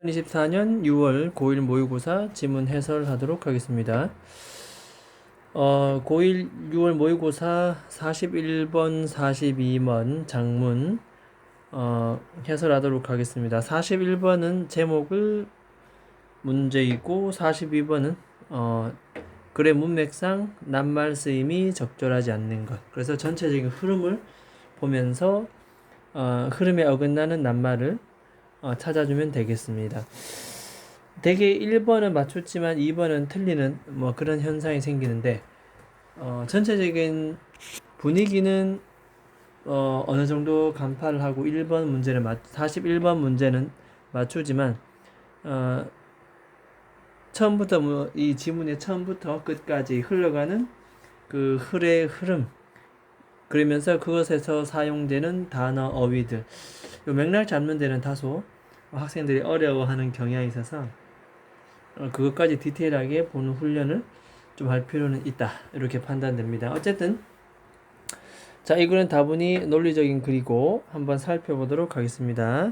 2024년 6월 고1 모의고사 지문 해설하도록 하겠습니다. 고1 6월 모의고사 41번, 42번 장문 해설하도록 하겠습니다. 41번은 제목을 문제이고 42번은 글의 문맥상 낱말 쓰임이 적절하지 않는 것. 그래서 전체적인 흐름을 보면서 흐름에 어긋나는 낱말을 찾아주면 되겠습니다. 대개 1번은 맞췄지만 2번은 틀리는 그런 현상이 생기는데 전체적인 분위기는 어느 정도 간파를 하고 41번 문제는 맞추지만 처음부터 이 지문의 처음부터 끝까지 흘러가는 그 흘의 흐름, 그러면서 그것에서 사용되는 단어, 어휘들, 맥락 잡는 데는 다소 학생들이 어려워하는 경향이 있어서 그것까지 디테일하게 보는 훈련을 좀 할 필요는 있다, 이렇게 판단됩니다. 어쨌든 자, 이 글은 다분히 논리적인 글이고 한번 살펴보도록 하겠습니다.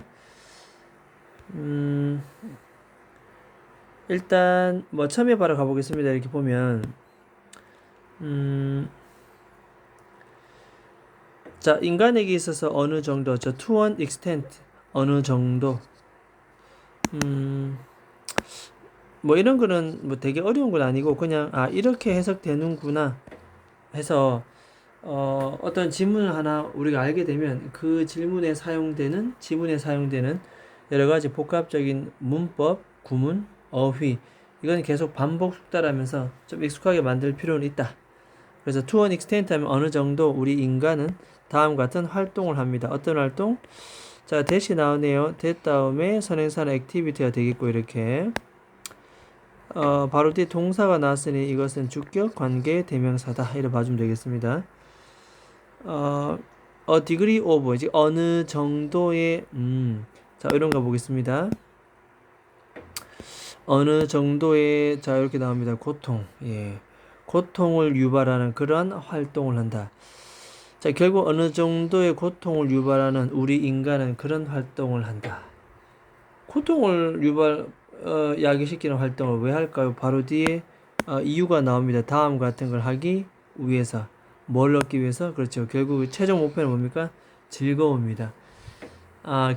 일단 처음에 바로 가보겠습니다. 이렇게 보면 자, 인간에게 있어서 어느 정도, to an extent, 어느 정도, 이런 거는 되게 어려운 건 아니고 그냥 이렇게 해석되는구나 해서 어떤 질문을 하나 우리가 알게 되면 그 지문에 사용되는 여러 가지 복합적인 문법, 구문, 어휘, 이건 계속 반복 숙달하면서 좀 익숙하게 만들 필요는 있다. 그래서 to an extent 하면 어느 정도 우리 인간은 다음 같은 활동을 합니다. 어떤 활동? 자, 대시 나오네요. that 다음에 선행사나 activity가 되겠고, 이렇게 바로 뒤에 동사가 나왔으니 이것은 주격, 관계, 대명사다, 이렇게 봐주면 되겠습니다. degree of, 이제 어느 정도의 자, 이런 거 보겠습니다. 어느 정도의, 자, 이렇게 나옵니다. 고통, 고통을 유발하는 그런 활동을 한다. 자, 결국 어느 정도의 고통을 유발하는 우리 인간은 그런 활동을 한다. 고통을 야기시키는 활동을 왜 할까요? 바로 뒤에 이유가 나옵니다. 다음 같은 걸 하기 위해서. 뭘 얻기 위해서? 그렇죠. 결국 최종 목표는 뭡니까? 즐거움입니다.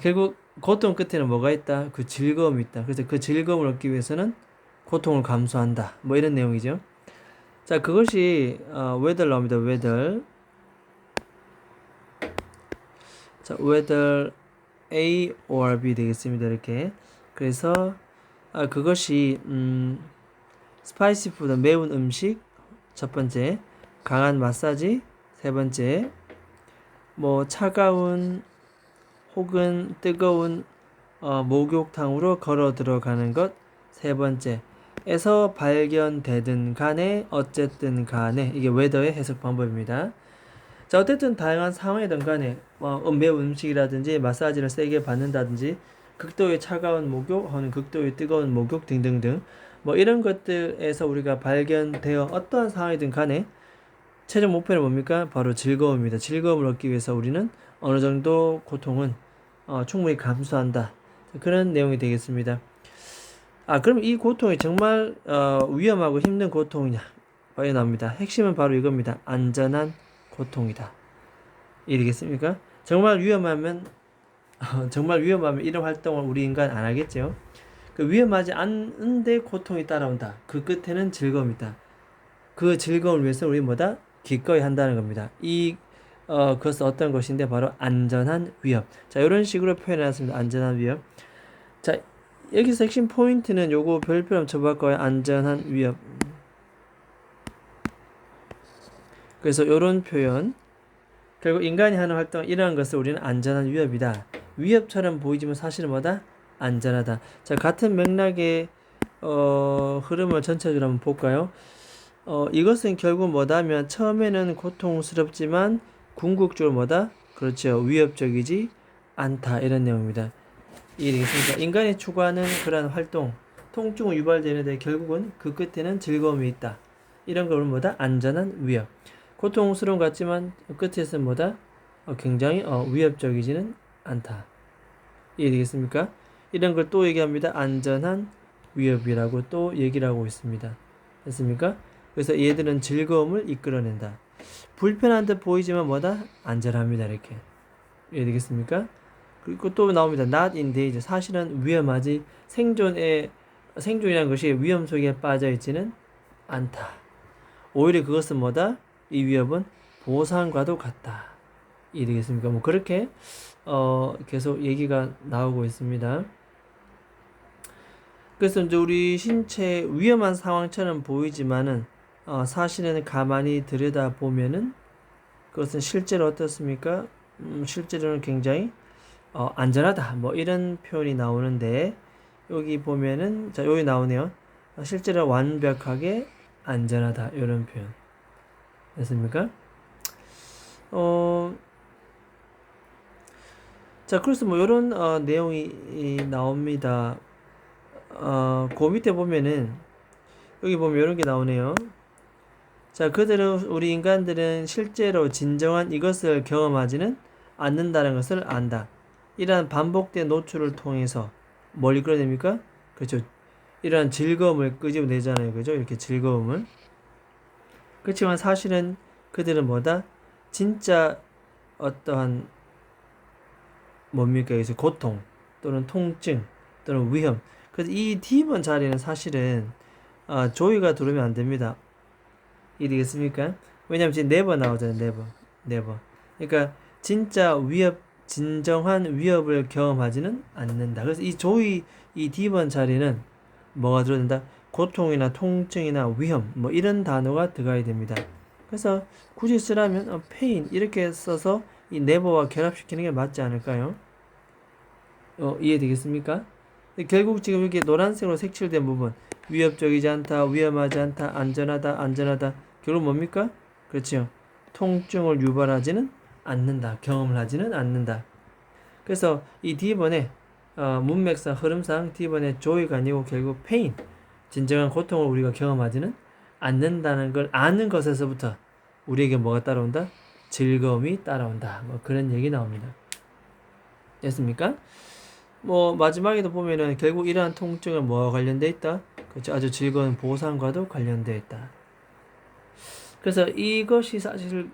결국 고통 끝에는 뭐가 있다? 그 즐거움이 있다. 그래서 그 즐거움을 얻기 위해서는 고통을 감수한다. 이런 내용이죠. 자, 그것이 whether 나옵니다. whether. 자, whether A or B 되겠습니다. 이렇게. 그래서 그것이 스파이시 푸드, 매운 음식, 첫 번째, 강한 마사지, 세 번째, 차가운 혹은 뜨거운 목욕탕으로 걸어 들어가는 것, 세 번째, 에서 발견되든 간에 어쨌든 간에, 이게 whether의 해석 방법입니다. 자, 어쨌든 다양한 상황이든 간에 매운 음식이라든지 마사지를 세게 받는다든지 극도의 차가운 목욕 혹은 극도의 뜨거운 목욕 등등등 이런 것들에서 우리가 발견되어 어떠한 상황이든 간에 최종 목표는 뭡니까? 바로 즐거움입니다. 즐거움을 얻기 위해서 우리는 어느 정도 고통은 충분히 감수한다. 그런 내용이 되겠습니다. 그럼 이 고통이 정말 위험하고 힘든 고통이냐? 과연 나옵니다. 핵심은 바로 이겁니다. 안전한 고통이다. 이러겠습니까? 정말 위험하면 이런 활동을 우리 인간 안 하겠죠. 그 위험하지 않은데 고통이 따라온다. 그 끝에는 즐거움이 있다. 그 즐거움을 위해서 우리 기꺼이 한다는 겁니다. 그것은 어떤 것인데 바로 안전한 위협. 자, 이런 식으로 표현해놨습니다. 안전한 위협. 자, 여기서 핵심 포인트는 요거 별표 한번 쳐볼 거예요. 안전한 위협. 그래서 이런 표현, 결국 인간이 하는 활동, 이러한 것을 우리는 안전한 위협이다. 위협처럼 보이지만 사실은 안전하다. 자, 같은 맥락의 흐름을 전체적으로 한번 볼까요? 이것은 결국 뭐다면 처음에는 고통스럽지만 궁극적으로 그렇죠. 위협적이지 않다, 이런 내용입니다. 이해되겠습니까? 인간이 추구하는 그러한 활동, 통증을 유발되는데 결국은 그 끝에는 즐거움이 있다. 이런 걸 안전한 위협. 고통스러운 것 같지만 끝에서는 굉장히 위협적이지는 않다. 이해되겠습니까? 이런 걸 또 얘기합니다. 안전한 위협이라고 또 얘기를 하고 있습니다. 됐습니까? 그래서 얘들은 즐거움을 이끌어낸다. 불편한 듯 보이지만 뭐다? 안전합니다. 이렇게. 이해되겠습니까? 그리고 또 나옵니다. Not in danger. 사실은 위험하지. 생존이라는 것이 위험 속에 빠져 있지는 않다. 오히려 그것은 뭐다? 이 위협은 보상과도 같다. 이해되겠습니까? 뭐 그렇게 계속 얘기가 나오고 있습니다. 그래서 이제 우리 신체 위험한 상황처럼 보이지만은 사실은 가만히 들여다 보면은 그것은 실제로 어떻습니까? 실제로는 굉장히 안전하다. 뭐 이런 표현이 나오는데 여기 보면은 자 여기 나오네요. 실제로 완벽하게 안전하다 이런 표현. 됐습니까? 자 그래서 뭐 이런 내용이 나옵니다. 그 밑에 보면은 여기 보면 이런 게 나오네요. 자, 그대로 우리 인간들은 실제로 진정한 이것을 경험하지는 않는다는 것을 안다. 이러한 반복된 노출을 통해서 뭘 이끌어냅니까? 그렇죠. 이러한 즐거움을 끄집어내잖아요. 그죠? 이렇게 즐거움을. 그렇지만 사실은 그들은 뭐다? 진짜 어떠한 뭡니까? 여기서 고통 또는 통증 또는 위험. 그래서 이 D번 자리는 사실은 조이가 들어오면 안 됩니다. 이해되겠습니까? 왜냐면 지금 네버 나오잖아요. 네버. 그러니까 진짜 진정한 위협을 경험하지는 않는다. 그래서 이 조이 이 D번 자리는 뭐가 들어간다? 고통이나 통증이나 위험 뭐 이런 단어가 들어가야 됩니다. 그래서 굳이 쓰라면 pain 이렇게 써서 이 never와 결합시키는 게 맞지 않을까요? 이해되겠습니까? 결국 지금 이렇게 노란색으로 색칠된 부분 위협적이지 않다, 위험하지 않다, 안전하다 결국 뭡니까? 그렇죠. 통증을 유발하지는 않는다, 경험을 하지는 않는다. 그래서 이 D번에 문맥상 흐름상 D번에 joy가 아니고 결국 pain 진정한 고통을 우리가 경험하지는 않는다는 걸 아는 것에서부터 우리에게 뭐가 따라온다? 즐거움이 따라온다. 뭐 그런 얘기 나옵니다. 됐습니까? 뭐 마지막에도 보면은 결국 이러한 통증은 뭐와 관련돼 있다? 그렇죠. 아주 즐거운 보상과도 관련돼 있다. 그래서 이것이 사실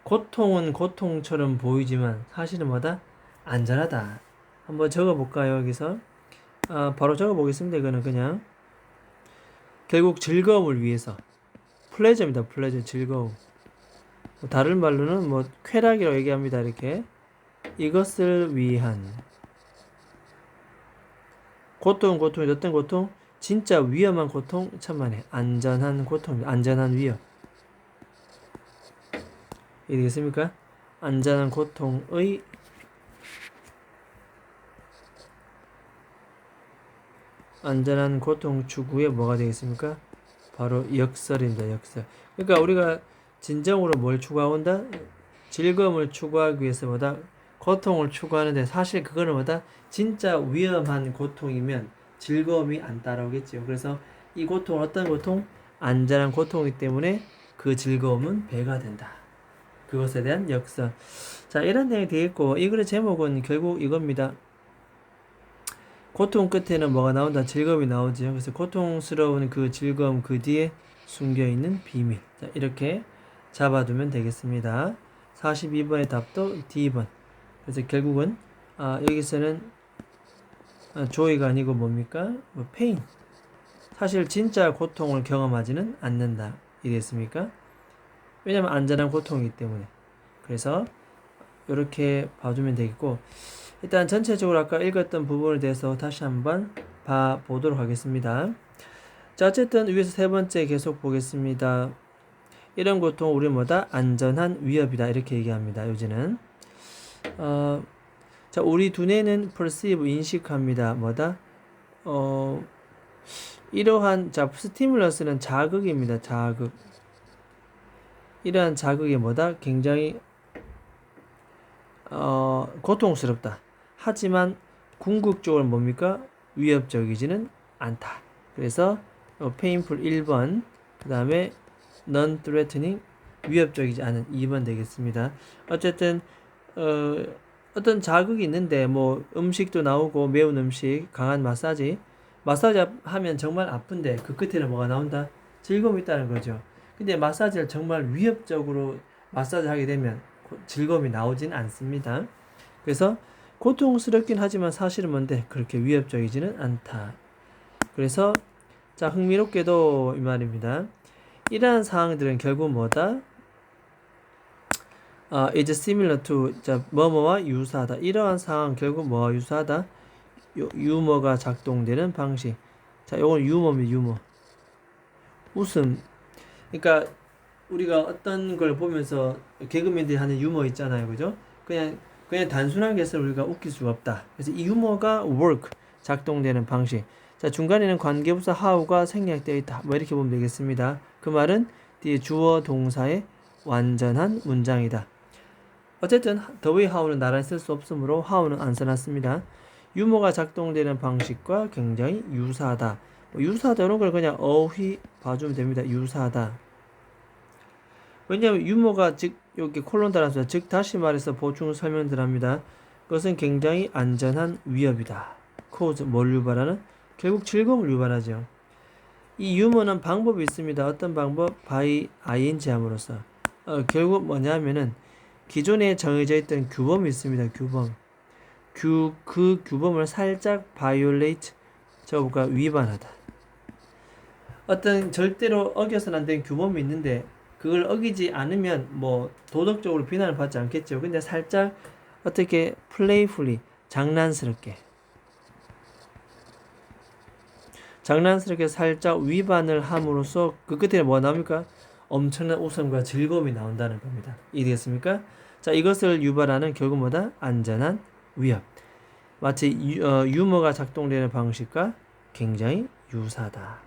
고통은 고통처럼 보이지만 사실은 뭐다? 안전하다. 한번 적어볼까요? 여기서 바로 적어보겠습니다. 이거는 그냥 결국 즐거움을 위해서 플레저입니다. 플레저 즐거움. 다른 말로는 뭐 쾌락이라고 얘기합니다. 이렇게 이것을 위한 고통이 어떤 고통? 진짜 위험한 고통 천만에 안전한 고통, 안전한 위험. 이해되겠습니까? 안전한 고통의 안전한 고통 추구에 뭐가 되겠습니까? 바로 역설입니다. 역설. 그러니까 우리가 진정으로 뭘 추구한다? 즐거움을 추구하기 위해서 뭐다? 고통을 추구하는데 사실 그거는 뭐다? 진짜 위험한 고통이면 즐거움이 안 따라오겠죠. 그래서 이 고통은 어떤 고통? 안전한 고통이기 때문에 그 즐거움은 배가 된다. 그것에 대한 역설. 자, 이런 내용이 되겠고 이 글의 제목은 결국 이겁니다. 고통 끝에는 뭐가 나온다? 즐거움이 나오죠. 그래서 고통스러운 그 즐거움 그 뒤에 숨겨있는 비밀. 자, 이렇게 잡아두면 되겠습니다. 42번의 답도 D번. 그래서 결국은 여기서는 조이가 아니고 뭡니까? 페인. 사실 진짜 고통을 경험하지는 않는다. 이랬습니까? 왜냐면 안전한 고통이기 때문에. 그래서 이렇게 봐주면 되겠고 일단 전체적으로 아까 읽었던 부분에 대해서 다시 한번 봐보도록 하겠습니다. 자, 어쨌든 위에서 세 번째 계속 보겠습니다. 이런 고통 우리 뭐다? 안전한 위협이다. 이렇게 얘기합니다. 요지는 자, 우리 두뇌는 perceive 인식합니다. 뭐다? 이러한 자, 스티뮬러스는 자극입니다. 자극. 이러한 자극이 뭐다? 굉장히 고통스럽다. 하지만 궁극적으로 뭡니까? 위협적이지는 않다. 그래서 painful 1번, 그 다음에 non-threatening 위협적이지 않은 2번 되겠습니다. 어쨌든 어떤 자극이 있는데 뭐 음식도 나오고 매운 음식, 강한 마사지 하면 정말 아픈데 그 끝에는 뭐가 나온다? 즐거움이 있다는 거죠. 근데 마사지를 정말 위협적으로 마사지 하게 되면 즐거움이 나오진 않습니다. 그래서 고통스럽긴 하지만 사실은 뭔데 그렇게 위협적이지는 않다. 그래서 자, 흥미롭게도 이 말입니다. 이러한 상황들은 결국 뭐다? is similar to 자, 뭐뭐와 유사하다. 이러한 상황 결국 뭐와 유사하다? 유머가 작동되는 방식. 자, 요건 유머입니다. 유머. 웃음. 그러니까 우리가 어떤 걸 보면서 개그맨들이 하는 유머 있잖아요. 그죠? 그냥 단순하게 해서 우리가 웃길 수가 없다. 그래서 이 유머가 work 작동되는 방식. 자, 중간에는 관계부사 how가 생략되어 있다. 뭐 이렇게 보면 되겠습니다. 그 말은 뒤에 주어 동사의 완전한 문장이다. 어쨌든 the way how는 나란히 쓸 수 없으므로 how는 안 써놨습니다. 유머가 작동되는 방식과 굉장히 유사하다. 유사하다 이런 걸 그냥 어휘 봐주면 됩니다. 유사하다. 왜냐하면 유머가 즉 여기 콜론 달아서 즉 다시 말해서 보충 설명들합니다. 그것은 굉장히 안전한 위협이다. cause 뭘 유발하는? 결국 즐거움을 유발하죠. 이 유머는 방법이 있습니다. 어떤 방법? by ing 함으로써 결국 뭐냐면은 기존에 정해져 있던 규범이 있습니다. 규범. 그 규범을 살짝 violate 저거가 위반하다. 어떤 절대로 어겨서는 안 되는 규범이 있는데 그걸 어기지 않으면 뭐 도덕적으로 비난을 받지 않겠죠. 근데 살짝 어떻게 playfully 장난스럽게 살짝 위반을 함으로써 그 끝에 뭐 나옵니까? 엄청난 웃음과 즐거움이 나온다는 겁니다. 이해되겠습니까? 자, 이것을 유발하는 결국 뭐다? 안전한 위협. 마치 유머가 작동되는 방식과 굉장히 유사하다.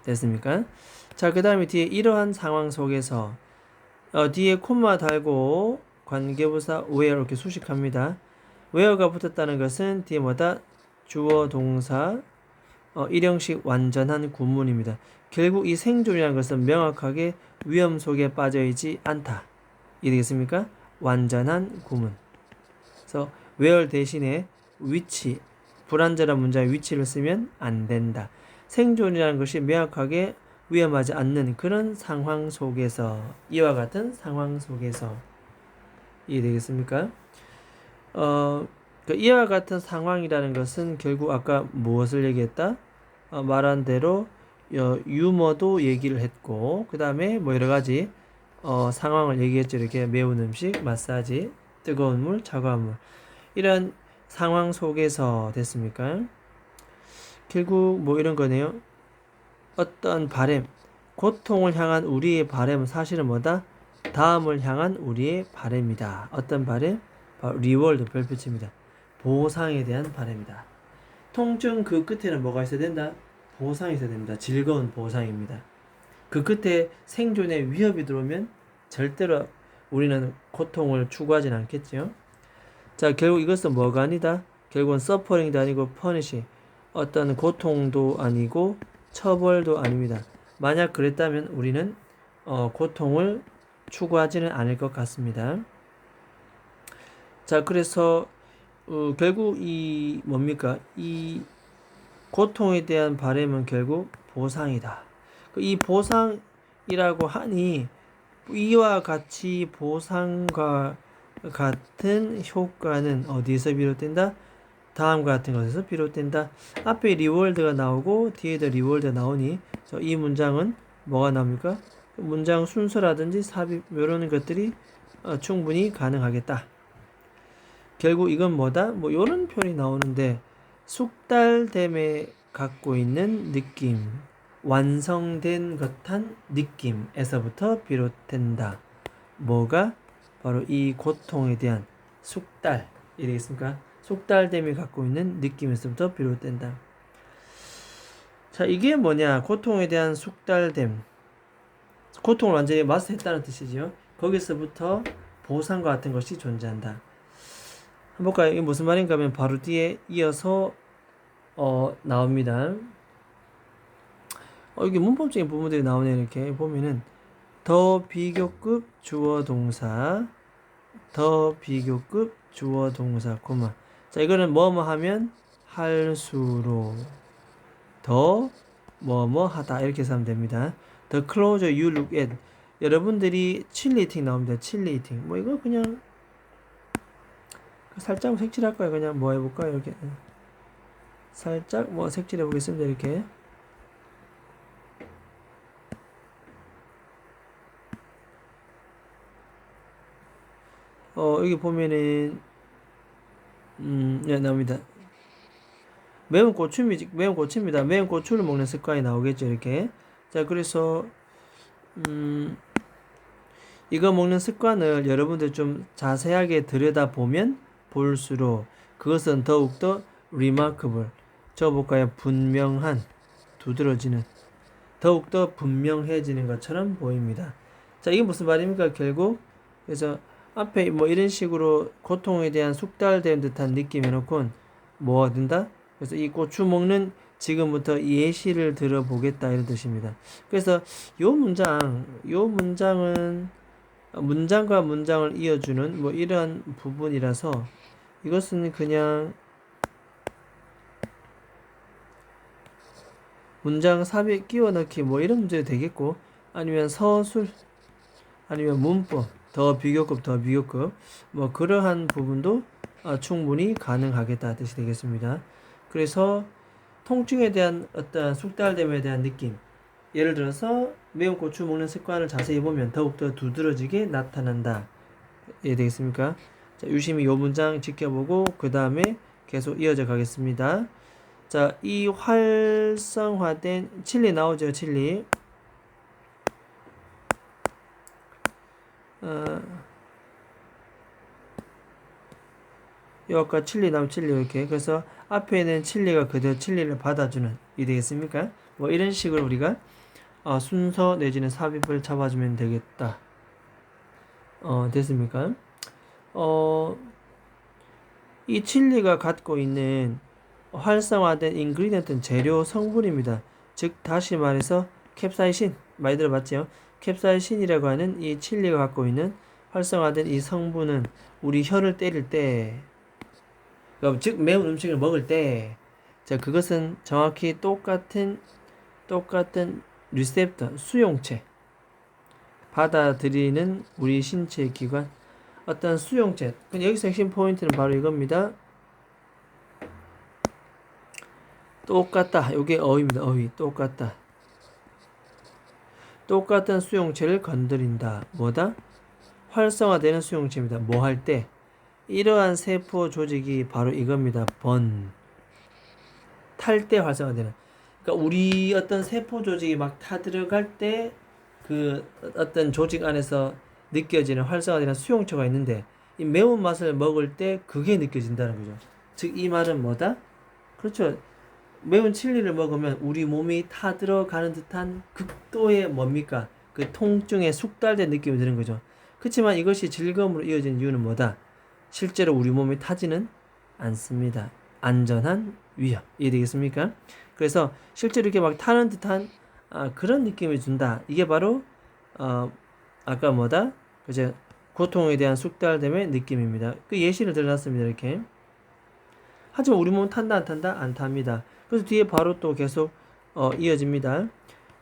됐습니까? 자, 그 다음에 뒤에 이러한 상황 속에서 뒤에 콤마 달고 관계부사 where 이렇게 수식합니다. where가 붙었다는 것은 뒤에 뭐다? 주어 동사 일형식 완전한 구문입니다. 결국 이 생존이라는 것은 명확하게 위험 속에 빠져있지 않다. 이해되겠습니까? 완전한 구문. 그래서 where 대신에 위치, 불완전한 문장의 위치를 쓰면 안 된다. 생존이라는 것이 명확하게 위험하지 않는 그런 상황 속에서 이와 같은 상황 속에서 이해되겠습니까? 이와 같은 상황이라는 것은 결국 아까 무엇을 얘기했다? 말한 대로 유머도 얘기를 했고 그 다음에 뭐 여러가지 상황을 얘기했죠. 이렇게 매운 음식, 마사지, 뜨거운 물, 차가운 물 이런 상황 속에서 됐습니까? 결국 뭐 이런 거네요. 어떤 바램, 고통을 향한 우리의 바램은 사실은 뭐다? 다음을 향한 우리의 바램이다. 어떤 바램? 바로 리월드 별표치입니다. 보상에 대한 바램이다. 통증 그 끝에는 뭐가 있어야 된다? 보상이 있어야 됩니다. 즐거운 보상입니다. 그 끝에 생존의 위협이 들어오면 절대로 우리는 고통을 추구하진 않겠죠. 자, 결국 이것은 뭐가 아니다? 결국은 서퍼링도 아니고 퍼니시. 어떤 고통도 아니고 처벌도 아닙니다. 만약 그랬다면 우리는 고통을 추구하지는 않을 것 같습니다. 자, 그래서 결국 이 뭡니까? 이 고통에 대한 바램은 결국 보상이다. 이 보상이라고 하니 이와 같이 보상과 같은 효과는 어디서 비롯된다? 다음과 같은 것에서 비롯된다. 앞에 리월드가 나오고 뒤에도 리월드가 나오니 이 문장은 뭐가 나옵니까? 문장 순서라든지 삽입 이런 것들이 충분히 가능하겠다. 결국 이건 뭐다? 뭐 이런 표현이 나오는데 숙달됨에 갖고 있는 느낌, 완성된 것한 느낌에서부터 비롯된다. 뭐가? 바로 이 고통에 대한 숙달 이되겠습니까? 숙달됨이 갖고 있는 느낌에서부터 비롯된다. 자, 이게 뭐냐? 고통에 대한 숙달됨. 고통을 완전히 마스터했다는 뜻이죠. 거기서부터 보상과 같은 것이 존재한다. 한번 볼까요? 이게 무슨 말인가 하면 바로 뒤에 이어서 나옵니다. 이게 문법적인 부분들이 나오네. 이렇게 보면은 더 비교급 주어 동사, 더 비교급 주어 동사 코마. 자, 이거는 뭐뭐 하면 할수록 더 뭐뭐 하다 이렇게 해서 하면 됩니다. The closer you look at. 여러분들이 칠리 이팅 나옵니다. 칠리 이팅. 뭐 이거 그냥 살짝 색칠할까요? 그냥 뭐 해볼까요? 이렇게 살짝 뭐 색칠해 보겠습니다. 이렇게 여기 보면은 네, 나옵니다. 매운 고추입니다. 매운 고추를 먹는 습관이 나오겠죠. 이렇게. 자, 그래서 이거 먹는 습관을 여러분들 좀 자세하게 들여다보면 볼수록 그것은 더욱더 remarkable. 적어볼까요? 분명한, 두드러지는, 더욱더 분명해지는 것처럼 보입니다. 자, 이게 무슨 말입니까? 결국 그래서 앞에 뭐 이런 식으로 고통에 대한 숙달된 듯한 느낌 해놓고 뭐가 된다? 그래서 이 고추 먹는 지금부터 예시를 들어보겠다 이런 뜻입니다. 그래서 요 문장은 문장과 문장을 이어주는 뭐 이러한 부분이라서 이것은 그냥 문장 삽입 끼워 넣기 뭐 이런 문제 되겠고 아니면 서술 아니면 문법 더 비교급 뭐 그러한 부분도 충분히 가능하겠다 뜻이 되겠습니다. 그래서 통증에 대한 어떤 숙달됨에 대한 느낌 예를 들어서 매운 고추 먹는 습관을 자세히 보면 더욱더 두드러지게 나타난다. 이해되겠습니까? 자, 유심히 이 문장 지켜보고 그 다음에 계속 이어져 가겠습니다. 자, 이 활성화된 칠리 나오죠, 칠리. 아까 칠리 나오면 칠리 이렇게. 그래서 앞에는 칠리가 그대로 칠리를 받아주는 이 되겠습니까? 뭐 이런 식으로 우리가 순서 내지는 삽입을 잡아주면 되겠다. 됐습니까? 이 칠리가 갖고 있는 활성화된 인그리디언트는 재료 성분입니다. 즉 다시 말해서 캡사이신 많이 들어봤죠? 캡사이신이라고 하는 이 칠리가 갖고 있는 활성화된 이 성분은 우리 혀를 때릴 때 즉 매운 음식을 먹을 때 자 그것은 정확히 똑같은 리셉터 수용체 받아들이는 우리 신체 기관 어떤 수용체 여기서 핵심 포인트는 바로 이겁니다. 똑같다. 요게 어휘입니다. 어휘. 똑같다. 똑같은 수용체를 건드린다. 뭐다? 활성화되는 수용체입니다. 뭐 할 때? 이러한 세포 조직이 바로 이겁니다. 탈 때 활성화되는. 그러니까 우리 어떤 세포 조직이 막 타들어갈 때 그 어떤 조직 안에서 느껴지는 활성화되는 수용체가 있는데 이 매운맛을 먹을 때 그게 느껴진다는 거죠. 즉 이 말은 뭐다? 그렇죠. 매운 칠리를 먹으면 우리 몸이 타들어가는 듯한 극도의 뭡니까? 그 통증에 숙달된 느낌이 드는 거죠. 그렇지만 이것이 즐거움으로 이어진 이유는 뭐다? 실제로 우리 몸이 타지는 않습니다. 안전한 위험. 이해되겠습니까? 그래서 실제로 이렇게 막 타는 듯한 그런 느낌을 준다. 이게 바로 아까 뭐다? 그죠? 고통에 대한 숙달됨의 느낌입니다. 그 예시를 들어놨습니다. 이렇게. 하지만 우리 몸은 탄다 안 탄다? 안 탑니다. 그래서 뒤에 바로 또 계속 이어집니다.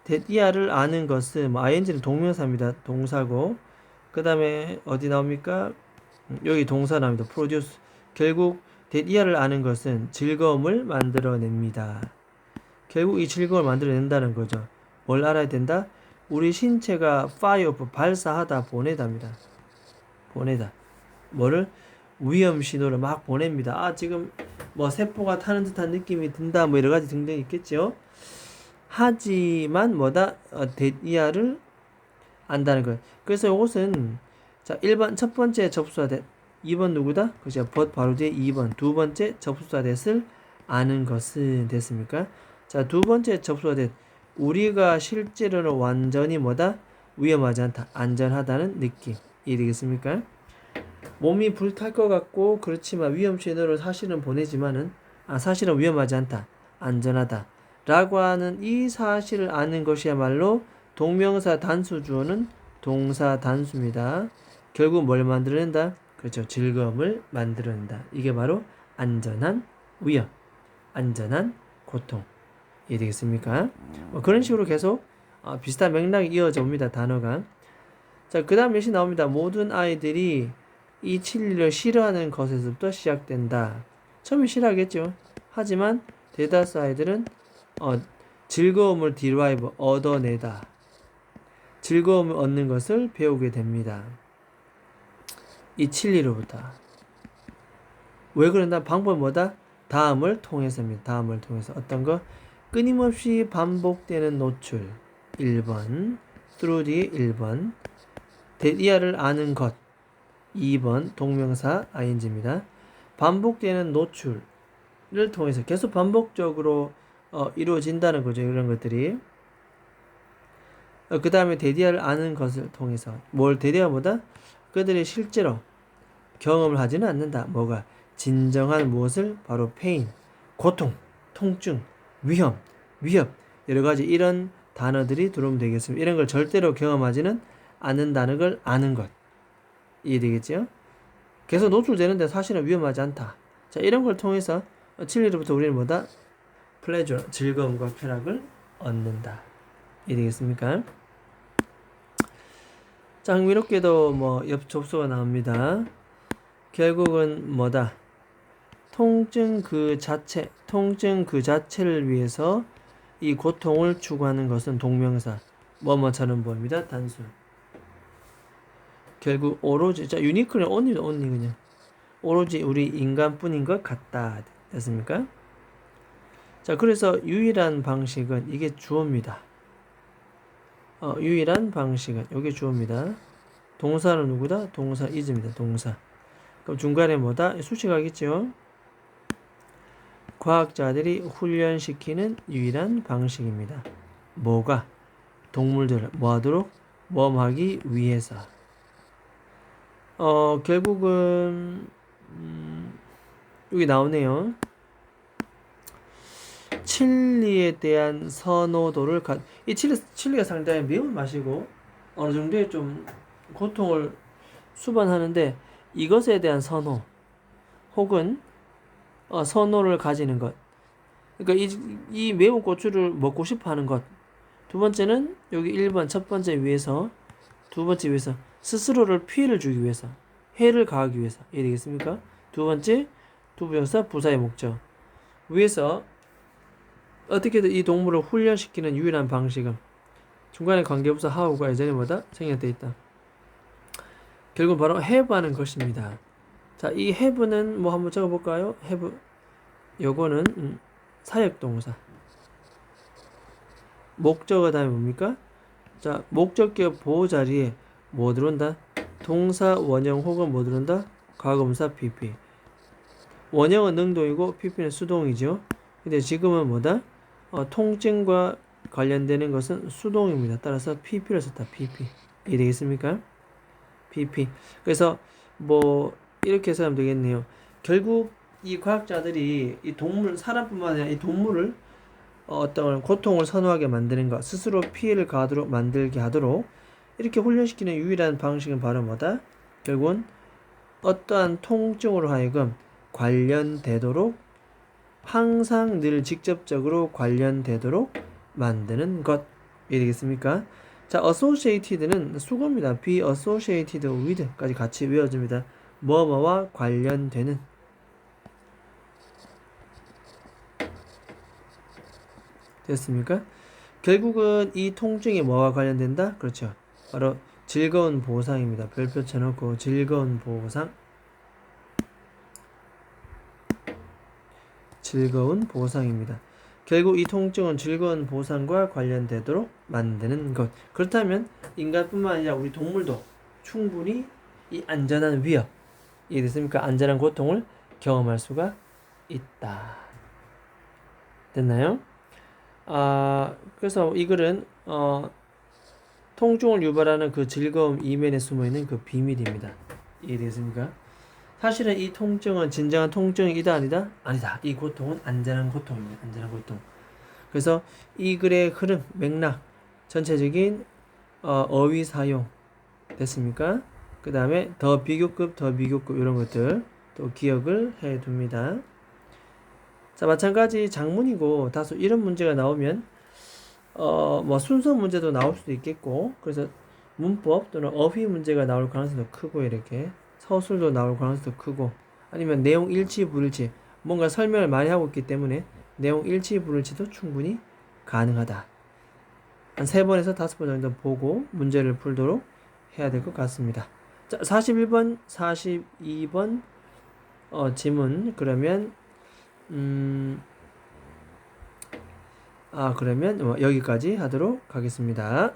데디아를 아는 것은 뭐 ing는 동명사입니다. 동사고 그 다음에 어디 나옵니까? 여기 동사 나옵니다. produce. 결국 데디아를 아는 것은 즐거움을 만들어냅니다. 결국 이 즐거움을 만들어낸다는 거죠. 뭘 알아야 된다? 우리 신체가 fire off 발사하다 보내답니다. 보내다. 뭐를? 위험 신호를 막 보냅니다. 지금 뭐 세포가 타는 듯한 느낌이 든다. 뭐 여러 가지 등등 있겠죠. 하지만 뭐다? 데디아를 안다는 거예요. 그래서 이것은 자 1번 첫 번째 접수사 대 2번 누구다? 그죠? but 바로 뒤에 2번 두 번째 접수사 대를 아는 것은 됐습니까? 자 두 번째 접수사 대 우리가 실제로는 완전히 뭐다? 위험하지 않다. 안전하다는 느낌. 이해되겠습니까? 몸이 불탈 것 같고 그렇지만 위험 신호를 사실은 보내지만은 사실은 위험하지 않다. 안전하다. 라고 하는 이 사실을 아는 것이야말로 동명사 단수 주어는 동사 단수입니다. 결국 뭘 만들어낸다? 그렇죠. 즐거움을 만들어낸다. 이게 바로 안전한 위협, 안전한 고통. 이해되겠습니까? 그런 식으로 계속 비슷한 맥락이 이어져 옵니다. 단어가. 자, 그 다음 예시 나옵니다. 모든 아이들이 이 칠리를 싫어하는 것에서부터 시작된다. 처음에 싫어하겠죠. 하지만 대다수 아이들은 즐거움을 derive, 얻어내다. 즐거움을 얻는 것을 배우게 됩니다. 이 칠리로부터. 왜 그런다? 방법은 뭐다? 다음을 통해서입니다. 다음을 통해서. 어떤 거? 끊임없이 반복되는 노출. 1번. through the 1번. 대디아를 아는 것. 2번. 동명사 ing입니다. 반복되는 노출을 통해서 계속 반복적으로 이루어진다는 거죠. 이런 것들이. 그 다음에 대디아를 아는 것을 통해서. 뭘 대디아보다? 그들이 실제로 경험을 하지는 않는다. 뭐가? 진정한 무엇을? 바로 pain, 고통, 통증, 위험, 위협, 여러 가지 이런 단어들이 들어오면 되겠습니다. 이런 걸 절대로 경험하지는 않는다는 걸 아는 것. 이해되겠죠? 계속 노출되는데 사실은 위험하지 않다. 자, 이런 걸 통해서 진리로부터 우리는 뭐다? pleasure, 즐거움과 쾌락을 얻는다. 이해되겠습니까? 자, 흥미롭게도 옆 접수가 나옵니다. 결국은 뭐다? 통증 그 자체를 위해서 이 고통을 추구하는 것은 동명사 뭐뭐처럼 보입니다. 단순. 결국 오로지, 자, 유니크는 only 그냥 오로지 우리 인간뿐인 것 같다. 됐습니까? 자, 그래서 유일한 방식은 이게 주어입니다. 유일한 방식은 이게 주어입니다. 동사는 누구다? 동사 is입니다. 동사. 그럼 중간에 뭐다? 수식하겠죠? 과학자들이 훈련시키는 유일한 방식입니다. 뭐가? 동물들을 뭐하도록? 모험하기 위해서. 결국은 여기 나오네요. 칠리에 대한 선호도를 이 칠리가 상당히 매운 맛이고 어느 정도의 좀 고통을 수반하는데 이것에 대한 선호 혹은 선호를 가지는 것. 그러니까 이 매운 고추를 먹고 싶어 하는 것. 두 번째는 여기 1번 첫 번째 위해서 두 번째 위해서 스스로를 피해를 주기 위해서 해를 가하기 위해서. 이해되겠습니까? 두 번째 부부정사 부사의 목적 위해서 어떻게든 이 동물을 훈련시키는 유일한 방식은 중간에 관계부사 하우가 예전에 뭐다? 생략되어 있다. 결국 바로 have하는 것입니다. 자, 이 have는 뭐 한번 적어볼까요? have 요거는 사역동사. 목적어 다음에 뭡니까? 자, 목적격 보호 자리에 뭐 들어온다? 동사 원형 혹은 뭐 들어온다? 과거분사 PP. 원형은 능동이고 PP는 수동이죠. 근데 지금은 뭐다? 통증과 관련되는 것은 수동입니다. 따라서 PP를 썼다. PP. 이해되겠습니까? PP. 그래서 이렇게 해서 하면 되겠네요. 결국 이 과학자들이 이 동물, 사람뿐만 아니라 이 동물을 어떤 고통을 선호하게 만드는 것, 스스로 피해를 가하도록 만들게 하도록 이렇게 훈련시키는 유일한 방식은 바로 뭐다? 결국은 어떠한 통증으로 하여금 관련되도록 항상 늘 직접적으로 관련되도록 만드는 것. 이해되겠습니까? 자, associated는 수거입니다. be associated with까지 같이 외워집니다. 뭐뭐와 관련되는. 됐습니까? 결국은 이 통증이 뭐와 관련된다? 그렇죠. 바로 즐거운 보상입니다. 별표 쳐놓고 즐거운 보상. 즐거운 보상입니다. 결국 이 통증은 즐거운 보상과 관련되도록 만드는 것. 그렇다면 인간뿐만 아니라 우리 동물도 충분히 이 안전한 위협, 이해됐습니까? 안전한 고통을 경험할 수가 있다. 됐나요? 그래서 이 글은 통증을 유발하는 그 즐거움 이면에 숨어있는 그 비밀입니다. 이해되겠습니까? 사실은 이 통증은 진정한 통증이다 아니다? 아니다. 이 고통은 안전한 고통입니다. 안전한 고통. 그래서 이 글의 흐름, 맥락, 전체적인 어휘 사용 됐습니까? 그 다음에 더 비교급, 이런 것들 또 기억을 해 둡니다. 자, 마찬가지 장문이고 다소 이런 문제가 나오면 뭐 순서 문제도 나올 수도 있겠고, 그래서 문법 또는 어휘 문제가 나올 가능성도 크고, 이렇게 서술도 나올 가능성도 크고, 아니면 내용 일치 불일치, 뭔가 설명을 많이 하고 있기 때문에 내용 일치 불일치도 충분히 가능하다. 한 3번에서 5번 정도 보고 문제를 풀도록 해야 될 것 같습니다. 자, 41번, 42번 지문. 그러면 그러면 여기까지 하도록 하겠습니다.